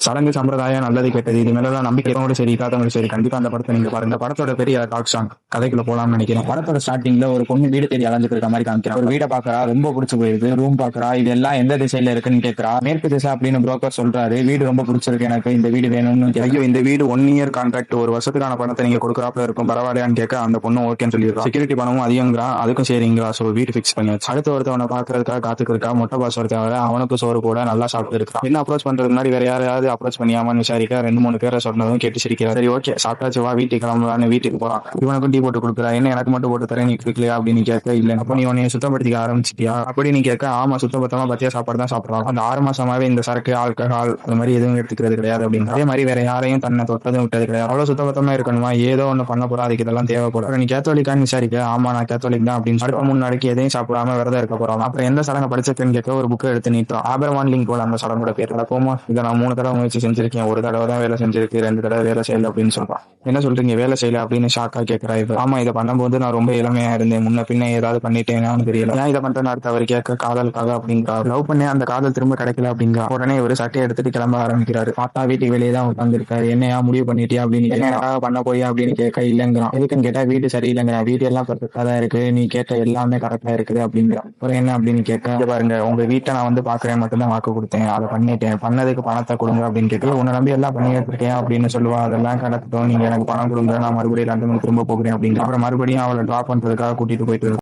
சடங்கு சம்பிரதாயம் நல்லது கெட்டது இது மேலாம் நம்பிக்கை சரி இல்லாதவங்களும் சரி கண்டிப்பா அந்த படத்தை நீங்க பாருங்க. படத்தோட பெரிய டாக் சாங் கதைக்குள்ள போலாம்னு நினைக்கிறேன். படத்தோட ஸ்டார்டிங்ல ஒரு பொண்ணு வீடு தேடி அலைஞ்சிட்டு இருக்க மாதிரி காமிக்கிறா. ஒரு வீடை பாக்குறா, ரொம்ப பிடிச்சு போயிருது. ரூம் பாக்குறா, இது எல்லாம் எந்த திசையில இருக்குன்னு கேட்கறா. மேற்கு திசை அப்படின்னு புரோக்கர் சொல்றாரு. வீடு ரொம்ப பிடிச்சிருக்கு, எனக்கு இந்த வீடு வேணும்னு. ஐயோ இந்த வீடு 1 இயர் கான்ட்ராக்ட், ஒரு வருஷத்துக்கான பணத்தை நீங்க கொடுக்குறாப்புல இருக்கும், பரவாயில்லையான்னு கேட்க அந்த பொண்ணு ஓகேன்னு சொல்லிடுறா. செக்யூரிட்டி பணமும் அதிகங்கிறா, அதுக்கும் சரிங்கிறா. சோ வீடு பிக்ஸ் பண்ணியாச்சு. அடுத்த ஒருத்தவனை பாக்குறதுக்காக காத்துக்கு இருக்கா. மொட்டை பாஸ் ஒருத்தவரை அவனுக்கு சோறு கூட நல்லா சாப்பிட்டு இருக்கா. என்ன அப்ரோச் பண்றது முன்னாடி வேற யாரையாவது அப்ரோச் பண்ணியாமான்னு விசாரிக்க 2-3 பேரை சொன்னதும் கேட்டு சிரிக்கிறா. சரி ஓகே சாப்பிட்டாச்சு வா வீட்டுக்கு கிளம்பலான்னு வீட்டுக்கு போறான். இவனுக்கும் டீ போட்டு கொடுக்குறா. என்ன எனக்கு மட்டும் போட்டு தரேன், நீ குடிக்கலையா அப்படின்னு கேட்க, இல்ல அப்ப நீ உன்னைய சுத்தப்படுத்திக்க ஆரம்பிச்சிட்டியா அப்படின்னு கேட்க, ஆமா சுத்தபத்தமா பத்தியா சாப்பாடு தான் சாப்பிடலாம். அந்த 6 மாசமாவே இந்த சரக்கு ஆல்கஹால் அந்த மாதிரி எதுவும் எடுத்துக்கிறது கிடையாது அப்படின்னு. அதே மாதிரி வேற யாரையும் தன்னை தொட்டதும் விட்டது கிடையாது. அவ்வளவு சுத்தபத்தமா இருக்கணுமா, ஏதோ ஒண்ணு பண்ண போறா, அதுக்கு இதெல்லாம் தேவைப்படும். நீ கேத்தோலிக்கான்னு விசாரிக்க, ஆமா நான் கேத்தோலிக் தான் அப்படின்னு. அடுத்த 3 நாளைக்கு எதையும் சாப்பிடாம விரதம் இருக்க போறோம். அப்புறம் எந்த சடங்கை படிச்சிருக்கேன்னு கேட்க ஒரு புக்கை எடுத்து நீட்டோம். ஆபரவான் லிங்க் போல அந்த சடங்கோட பேர் போமா. இதை நான் 3 தடவை முயற்சி செஞ்சிருக்கேன், ஒரு தடவை தான் வேலை செஞ்சிருக்கு, 2 தடவை வேலை செய்யல அப்படின்னு சொல்றான். என்ன சொல்றீங்க வேலை செய்யல அப்படின்னு ஷாக்கா கேட்கிறா இவ. ஆமா இதை பண்ணும்போது நான் ரொம்ப இளமையா இருந்தேன், முன்ன பின்ன ஏதாவது பண்ணிட்டேன்னு தெரியல, ஏன் இதை பண்றேன்னு அடுத்த அவர் கேட்க, காதலுக்காக அப்படிங்கிறா. லவ் பண்ண அந்த காதல் திரும்ப கிடைக்கல அப்படிங்கிறா. உடனே ஒரு சட்டையை எடுத்துட்டு கிளம்ப ஆரம்பிக்கிறாரு. பார்த்தா வீட்டுக்கு வெளியே தான் உட்காந்துருக்காரு. என்னையா முடிவு பண்ணிட்டியா அப்படின்னு, என்ன பண்ண போய் அப்படின்னு கேட்க, இல்லங்கிறான். எதுக்குன்னு கேட்டா வீட்டு சரியில்லைங்கிறான். வீட்டு எல்லாம் பர்ஃபெக்டா தான் இருக்கு, நீ கேட்ட எல்லாமே கரெக்டா இருக்குது அப்படிங்கிறான். அப்புறம் என்ன அப்படின்னு கேட்க, பாருங்க உங்க வீட்டை நான் வந்து பாக்குறேன் மட்டும்தான் வாக்கு கொடுத்தேன், அதை பண்ணிட்டேன், பண்ணதுக்கு பணத்தை கொடுங்க அப்படின்னு கேட்க, உன்னை நம்பி எல்லாம் பண்ணிட்டு இருக்கேன் அப்படின்னு சொல்லுவா. அதெல்லாம் கிடக்கட்டும், நீங்க எனக்கு பணம் கொடுங்க, நான் மறுபடியும் லண்டனுக்கு திரும்ப போகிறேன் அப்படின்னு. அப்புறம் மறுபடியும் அவளை டிராப் பண்றதுக்காக கூட்டிட்டு போயிட்டு